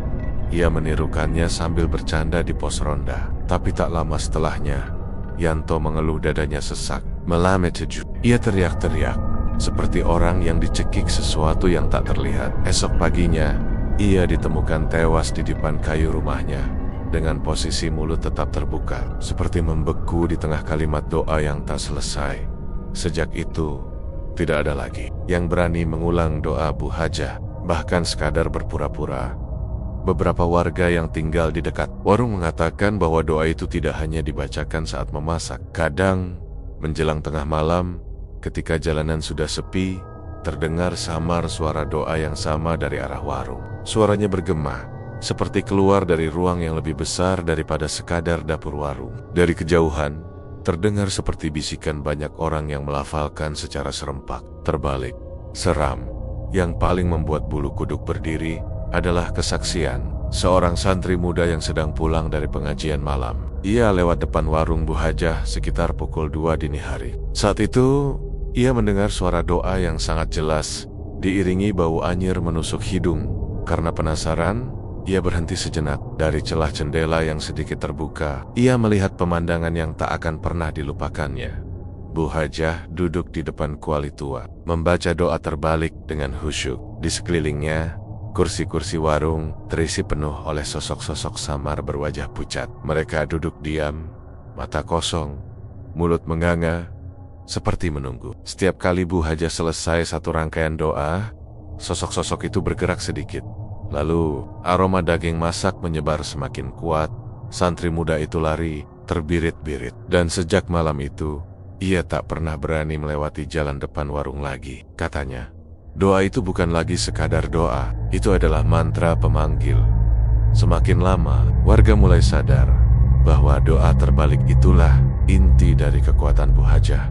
Ia menirukannya sambil bercanda di pos ronda. Tapi tak lama setelahnya, Yanto mengeluh dadanya sesak. Melameteju. Ia teriak-teriak, seperti orang yang dicekik sesuatu yang tak terlihat. Esok paginya, ia ditemukan tewas di depan kayu rumahnya, dengan posisi mulut tetap terbuka, seperti membeku di tengah kalimat doa yang tak selesai. Sejak itu, tidak ada lagi yang berani mengulang doa Bu Hajah, bahkan sekadar berpura-pura. Beberapa warga yang tinggal di dekat warung mengatakan bahwa doa itu tidak hanya dibacakan saat memasak. Kadang, menjelang tengah malam, ketika jalanan sudah sepi, terdengar samar suara doa yang sama dari arah warung. Suaranya bergema, seperti keluar dari ruang yang lebih besar daripada sekadar dapur warung. Dari kejauhan, terdengar seperti bisikan banyak orang yang melafalkan secara serempak. Terbalik, seram, yang paling membuat bulu kuduk berdiri adalah kesaksian seorang santri muda yang sedang pulang dari pengajian malam. Ia lewat depan warung Bu Hajah sekitar pukul 2 dini hari. Saat itu, ia mendengar suara doa yang sangat jelas, diiringi bau anyir menusuk hidung. Karena penasaran, ia berhenti sejenak. Dari celah jendela yang sedikit terbuka, ia melihat pemandangan yang tak akan pernah dilupakannya. Bu Hajah duduk di depan kuali tua, membaca doa terbalik dengan khusyuk. Di sekelilingnya, kursi-kursi warung terisi penuh oleh sosok-sosok samar berwajah pucat. Mereka duduk diam, mata kosong, mulut menganga, seperti menunggu. Setiap kali Bu Hajah selesai satu rangkaian doa, sosok-sosok itu bergerak sedikit. Lalu, aroma daging masak menyebar semakin kuat. Santri muda itu lari, terbirit-birit. Dan sejak malam itu, ia tak pernah berani melewati jalan depan warung lagi. Katanya, doa itu bukan lagi sekadar doa, itu adalah mantra pemanggil. Semakin lama, warga mulai sadar bahwa doa terbalik itulah inti dari kekuatan Bu Hajah.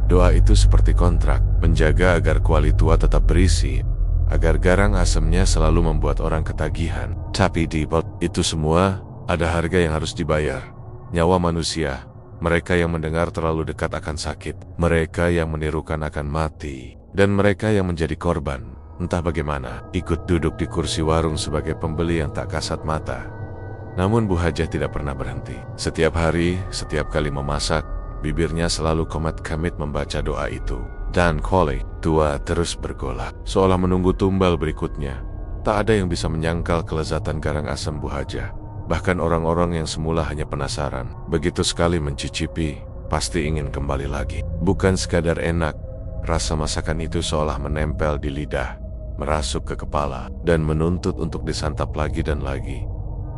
Doa itu seperti kontrak, menjaga agar kuali tua tetap berisi, agar garang asemnya selalu membuat orang ketagihan. Tapi di bawah itu semua, ada harga yang harus dibayar. Nyawa manusia, mereka yang mendengar terlalu dekat akan sakit, mereka yang menirukan akan mati, dan mereka yang menjadi korban, entah bagaimana, ikut duduk di kursi warung sebagai pembeli yang tak kasat mata. Namun Bu Hajah tidak pernah berhenti. Setiap hari, setiap kali memasak, bibirnya selalu komat-kamit membaca doa itu. Dan kuali tua terus bergolak, seolah menunggu tumbal berikutnya. Tak ada yang bisa menyangkal kelezatan garang asam Bu Hajah. Bahkan orang-orang yang semula hanya penasaran, begitu sekali mencicipi, pasti ingin kembali lagi. Bukan sekadar enak, rasa masakan itu seolah menempel di lidah, merasuk ke kepala, dan menuntut untuk disantap lagi dan lagi.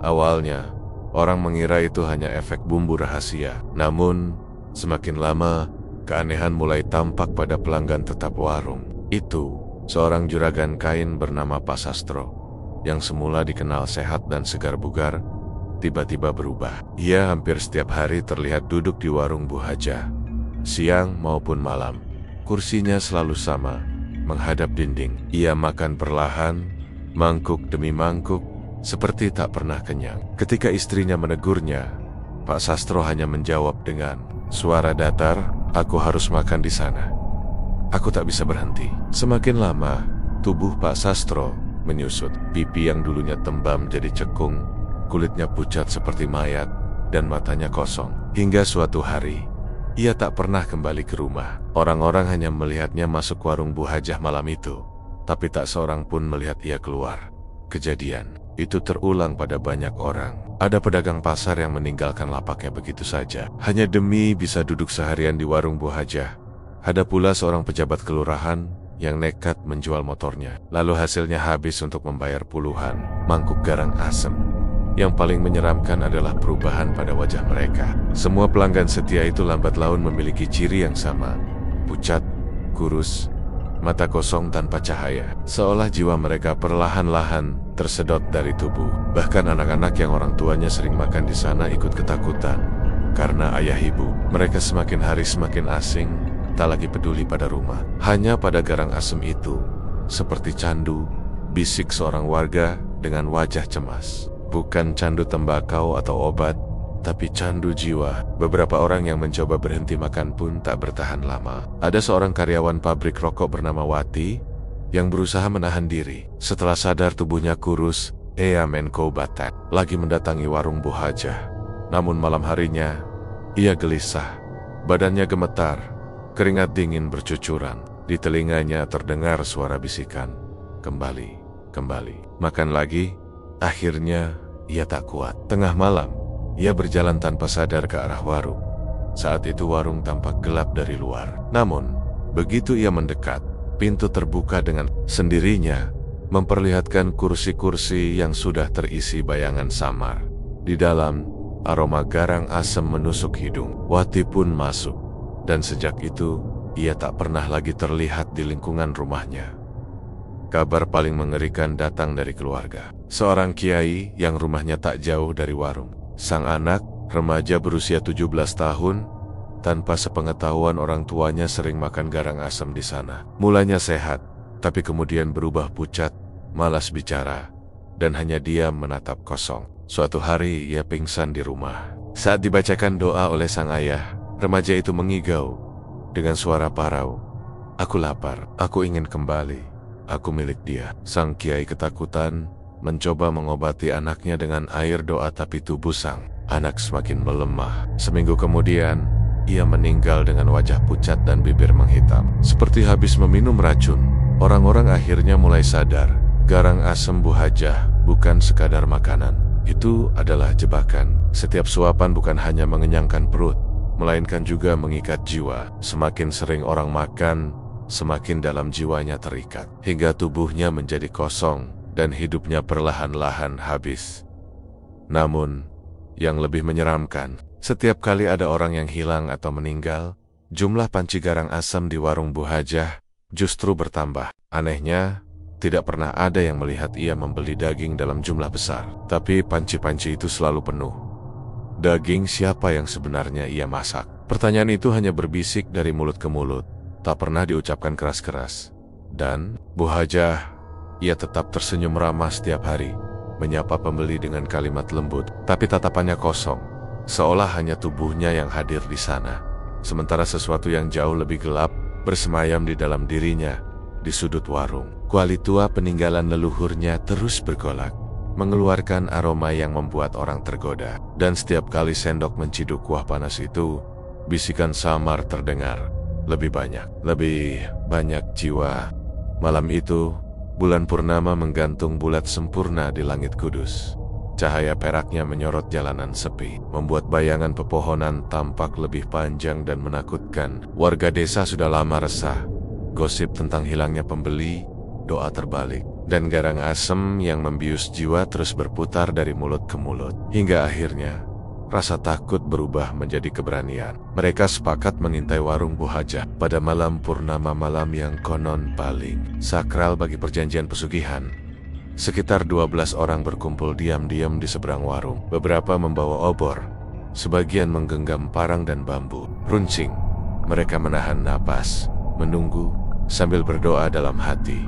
Awalnya, orang mengira itu hanya efek bumbu rahasia. Namun, semakin lama, keanehan mulai tampak pada pelanggan tetap warung. Itu, seorang juragan kain bernama Pak Sastro, yang semula dikenal sehat dan segar bugar, tiba-tiba berubah. Ia hampir setiap hari terlihat duduk di warung Bu Hajah, siang maupun malam. Kursinya selalu sama, menghadap dinding. Ia makan perlahan, mangkuk demi mangkuk, seperti tak pernah kenyang. Ketika istrinya menegurnya, Pak Sastro hanya menjawab dengan suara datar, "Aku harus makan di sana. Aku tak bisa berhenti." Semakin lama, tubuh Pak Sastro menyusut. Pipi yang dulunya tembam jadi cekung, kulitnya pucat seperti mayat, dan matanya kosong. Hingga suatu hari, ia tak pernah kembali ke rumah. Orang-orang hanya melihatnya masuk warung Bu Hajah malam itu, tapi tak seorang pun melihat ia keluar. Kejadian itu terulang pada banyak orang. Ada pedagang pasar yang meninggalkan lapaknya begitu saja, hanya demi bisa duduk seharian di warung Bu Hajah. Ada pula seorang pejabat kelurahan yang nekat menjual motornya, lalu hasilnya habis untuk membayar puluhan mangkuk garang asem. Yang paling menyeramkan adalah perubahan pada wajah mereka. Semua pelanggan setia itu lambat laun memiliki ciri yang sama, pucat, kurus, mata kosong tanpa cahaya, seolah jiwa mereka perlahan-lahan tersedot dari tubuh. Bahkan anak-anak yang orang tuanya sering makan di sana ikut ketakutan. Karena ayah ibu mereka semakin hari semakin asing, tak lagi peduli pada rumah. Hanya pada garang asem itu, seperti candu, bisik seorang warga dengan wajah cemas. Bukan candu tembakau atau obat, tapi candu jiwa. Beberapa orang yang mencoba berhenti makan pun tak bertahan lama. Ada seorang karyawan pabrik rokok bernama Wati yang berusaha menahan diri. Setelah sadar tubuhnya kurus, ia Menko Batak lagi mendatangi warung Bu Hajah. Namun malam harinya, ia gelisah. Badannya gemetar, keringat dingin bercucuran. Di telinganya terdengar suara bisikan, "Kembali, kembali, makan lagi." Akhirnya, ia tak kuat. Tengah malam, ia berjalan tanpa sadar ke arah warung. Saat itu warung tampak gelap dari luar. Namun, begitu ia mendekat, pintu terbuka dengan sendirinya, memperlihatkan kursi-kursi yang sudah terisi bayangan samar. Di dalam, aroma garang asam menusuk hidung. Wati pun masuk, dan sejak itu, ia tak pernah lagi terlihat di lingkungan rumahnya. Kabar paling mengerikan datang dari keluarga. Seorang kiai yang rumahnya tak jauh dari warung. Sang anak, remaja berusia 17 tahun, tanpa sepengetahuan orang tuanya sering makan garang asam di sana. Mulanya sehat, tapi kemudian berubah pucat, malas bicara, dan hanya diam menatap kosong. Suatu hari ia pingsan di rumah. Saat dibacakan doa oleh sang ayah, remaja itu mengigau dengan suara parau, "Aku lapar, aku ingin kembali. Aku milik dia." Sang kiai ketakutan, mencoba mengobati anaknya dengan air doa, tapi tubuh sang anak semakin melemah. Seminggu kemudian, ia meninggal dengan wajah pucat dan bibir menghitam, seperti habis meminum racun. Orang-orang akhirnya mulai sadar, garang asem Bu Hajah bukan sekadar makanan. Itu adalah jebakan. Setiap suapan bukan hanya mengenyangkan perut, melainkan juga mengikat jiwa. Semakin sering orang makan, semakin dalam jiwanya terikat, hingga tubuhnya menjadi kosong dan hidupnya perlahan-lahan habis. Namun, yang lebih menyeramkan, setiap kali ada orang yang hilang atau meninggal, jumlah panci garang asam di warung Bu Hajah justru bertambah. Anehnya, tidak pernah ada yang melihat ia membeli daging dalam jumlah besar, tapi panci-panci itu selalu penuh. Daging siapa yang sebenarnya ia masak? Pertanyaan itu hanya berbisik dari mulut ke mulut, tak pernah diucapkan keras-keras. Dan Bu Hajah, ia tetap tersenyum ramah setiap hari, menyapa pembeli dengan kalimat lembut, tapi tatapannya kosong, seolah hanya tubuhnya yang hadir di sana. Sementara sesuatu yang jauh lebih gelap bersemayam di dalam dirinya, di sudut warung. Kuali tua peninggalan leluhurnya terus bergolak, mengeluarkan aroma yang membuat orang tergoda. Dan setiap kali sendok menciduk kuah panas itu, bisikan samar terdengar, lebih banyak jiwa. Malam itu, bulan purnama menggantung bulat sempurna di langit kudus. Cahaya peraknya menyorot jalanan sepi, membuat bayangan pepohonan tampak lebih panjang dan menakutkan. Warga desa sudah lama resah. Gosip tentang hilangnya pembeli, doa terbalik, dan garang asem yang membius jiwa terus berputar dari mulut ke mulut. Hingga akhirnya, rasa takut berubah menjadi keberanian. Mereka sepakat mengintai warung Bu Hajah pada malam purnama, malam yang konon paling sakral bagi perjanjian pesugihan. Sekitar 12 orang berkumpul diam-diam di seberang warung. Beberapa membawa obor, sebagian menggenggam parang dan bambu. Runcing, mereka menahan napas, menunggu, sambil berdoa dalam hati.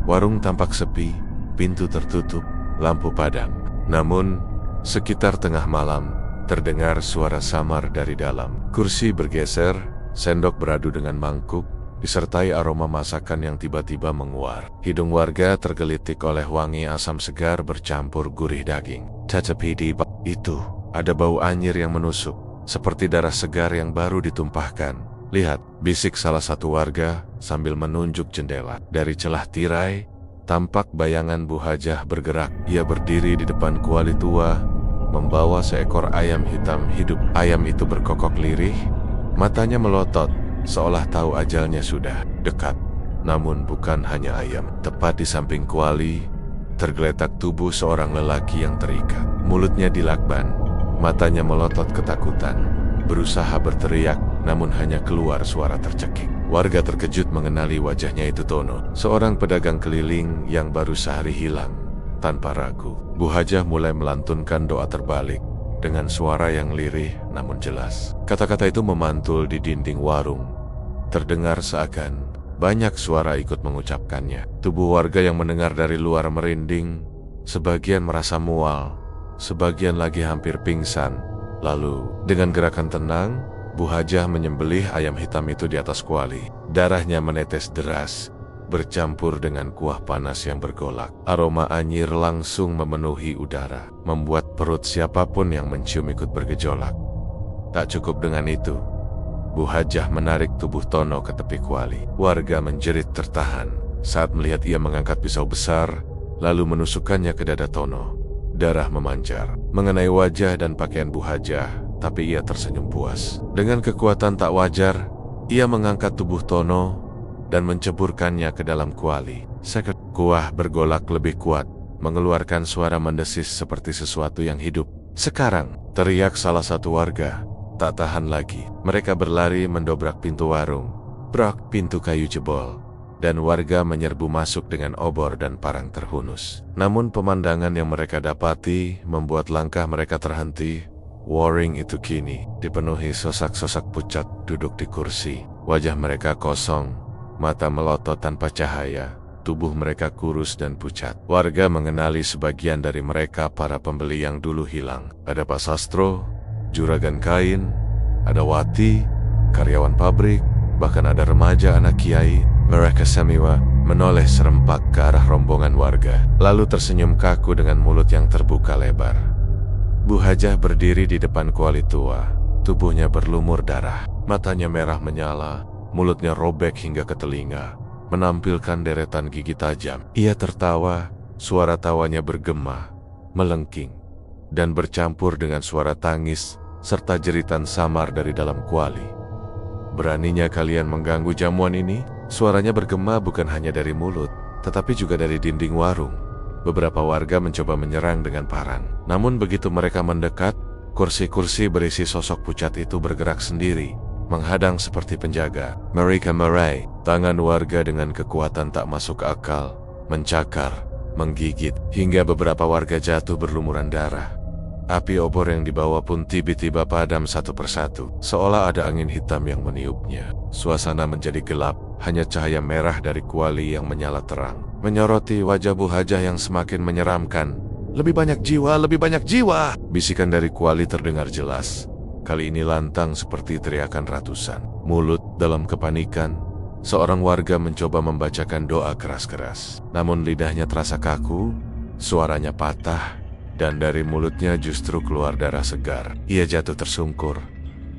Warung tampak sepi, pintu tertutup, lampu padam. Namun, sekitar tengah malam, terdengar suara samar dari dalam. Kursi bergeser, sendok beradu dengan mangkuk, disertai aroma masakan yang tiba-tiba menguar. Hidung warga tergelitik oleh wangi asam segar bercampur gurih daging. Tetapi itu, ada bau anyir yang menusuk, seperti darah segar yang baru ditumpahkan. "Lihat," bisik salah satu warga sambil menunjuk jendela. Dari celah tirai, tampak bayangan Bu Hajah bergerak. Ia berdiri di depan kuali tua, membawa seekor ayam hitam hidup. Ayam itu berkokok lirih, matanya melotot, seolah tahu ajalnya sudah dekat. Namun bukan hanya ayam. Tepat di samping kuali, tergeletak tubuh seorang lelaki yang terikat. Mulutnya dilakban, matanya melotot ketakutan. Berusaha berteriak, namun hanya keluar suara tercekik. Warga terkejut mengenali wajahnya itu Tono, seorang pedagang keliling yang baru sehari hilang. Tanpa ragu, Bu Hajah mulai melantunkan doa terbalik dengan suara yang lirih namun jelas. Kata-kata itu memantul di dinding warung, terdengar seakan banyak suara ikut mengucapkannya. Tubuh warga yang mendengar dari luar merinding, sebagian merasa mual, sebagian lagi hampir pingsan. Lalu, dengan gerakan tenang, Bu Hajah menyembelih ayam hitam itu di atas kuali. Darahnya menetes deras, bercampur dengan kuah panas yang bergolak. Aroma anyir langsung memenuhi udara, membuat perut siapapun yang mencium ikut bergejolak. Tak cukup dengan itu, Bu Hajah menarik tubuh Tono ke tepi kuali. Warga menjerit tertahan saat melihat ia mengangkat pisau besar, lalu menusukkannya ke dada Tono. Darah memancar mengenai wajah dan pakaian Bu Hajah, tapi ia tersenyum puas. Dengan kekuatan tak wajar, ia mengangkat tubuh Tono dan menceburkannya ke dalam kuali. Kuah bergolak lebih kuat, mengeluarkan suara mendesis seperti sesuatu yang hidup. "Sekarang!" teriak salah satu warga. Tak tahan lagi, mereka berlari mendobrak pintu warung. Brak, pintu kayu jebol, dan warga menyerbu masuk dengan obor dan parang terhunus. Namun pemandangan yang mereka dapati membuat langkah mereka terhenti. Warung itu kini dipenuhi sosak-sosak pucat duduk di kursi. Wajah mereka kosong, mata melotot tanpa cahaya, tubuh mereka kurus dan pucat. Warga mengenali sebagian dari mereka para pembeli yang dulu hilang. Ada Pak Sastro, juragan kain, ada Wati, karyawan pabrik, bahkan ada remaja anak kiai. Mereka semua menoleh serempak ke arah rombongan warga, lalu tersenyum kaku dengan mulut yang terbuka lebar. Bu Hajah berdiri di depan kuali tua, tubuhnya berlumur darah, matanya merah menyala, mulutnya robek hingga ke telinga, menampilkan deretan gigi tajam. Ia tertawa, suara tawanya bergema, melengking, dan bercampur dengan suara tangis serta jeritan samar dari dalam kuali. "Beraninya kalian mengganggu jamuan ini?" Suaranya bergema bukan hanya dari mulut, tetapi juga dari dinding warung. Beberapa warga mencoba menyerang dengan parang. Namun begitu mereka mendekat, kursi-kursi berisi sosok pucat itu bergerak sendiri, menghadang seperti penjaga. Mereka meraih tangan warga dengan kekuatan tak masuk akal, mencakar, menggigit, hingga beberapa warga jatuh berlumuran darah. Api obor yang dibawa pun tiba-tiba padam satu persatu, seolah ada angin hitam yang meniupnya. Suasana menjadi gelap, hanya cahaya merah dari kuali yang menyala terang, menyoroti wajah Bu Hajah yang semakin menyeramkan. "Lebih banyak jiwa, lebih banyak jiwa!" Bisikan dari kuali terdengar jelas, kali ini lantang seperti teriakan ratusan. Mulut dalam kepanikan, seorang warga mencoba membacakan doa keras-keras. Namun lidahnya terasa kaku, suaranya patah, dan dari mulutnya justru keluar darah segar. Ia jatuh tersungkur,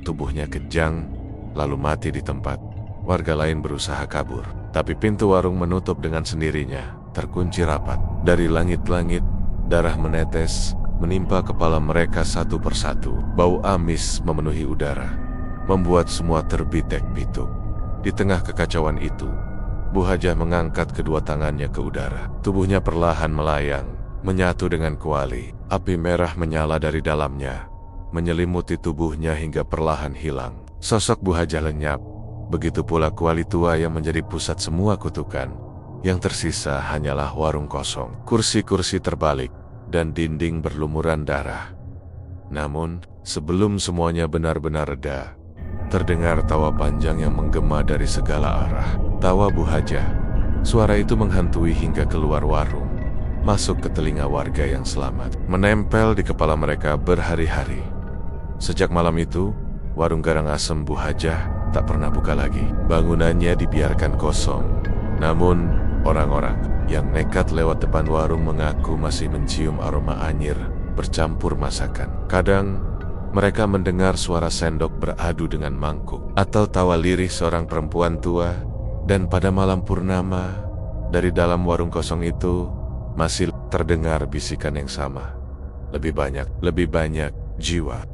tubuhnya kejang, lalu mati di tempat. Warga lain berusaha kabur, tapi pintu warung menutup dengan sendirinya, terkunci rapat. Dari langit-langit, darah menetes, menimpa kepala mereka satu persatu. Bau amis memenuhi udara, membuat semua terbitek-bituk. Di tengah kekacauan itu, Bu Hajah mengangkat kedua tangannya ke udara. Tubuhnya perlahan melayang, menyatu dengan kuali. Api merah menyala dari dalamnya, menyelimuti tubuhnya hingga perlahan hilang. Sosok Bu Hajah lenyap, begitu pula kuali tua yang menjadi pusat semua kutukan. Yang tersisa hanyalah warung kosong. Kursi-kursi terbalik, dan dinding berlumuran darah. Namun, sebelum semuanya benar-benar reda, terdengar tawa panjang yang menggema dari segala arah. Tawa Bu Hajah. Suara itu menghantui hingga keluar warung, masuk ke telinga warga yang selamat, menempel di kepala mereka berhari-hari. Sejak malam itu, warung garang asem Bu Hajah tak pernah buka lagi. Bangunannya dibiarkan kosong. Namun, orang-orang yang nekat lewat depan warung mengaku masih mencium aroma anyir bercampur masakan. Kadang, mereka mendengar suara sendok beradu dengan mangkuk, atau tawa lirih seorang perempuan tua. Dan pada malam purnama, dari dalam warung kosong itu, masih terdengar bisikan yang sama. Lebih banyak jiwa.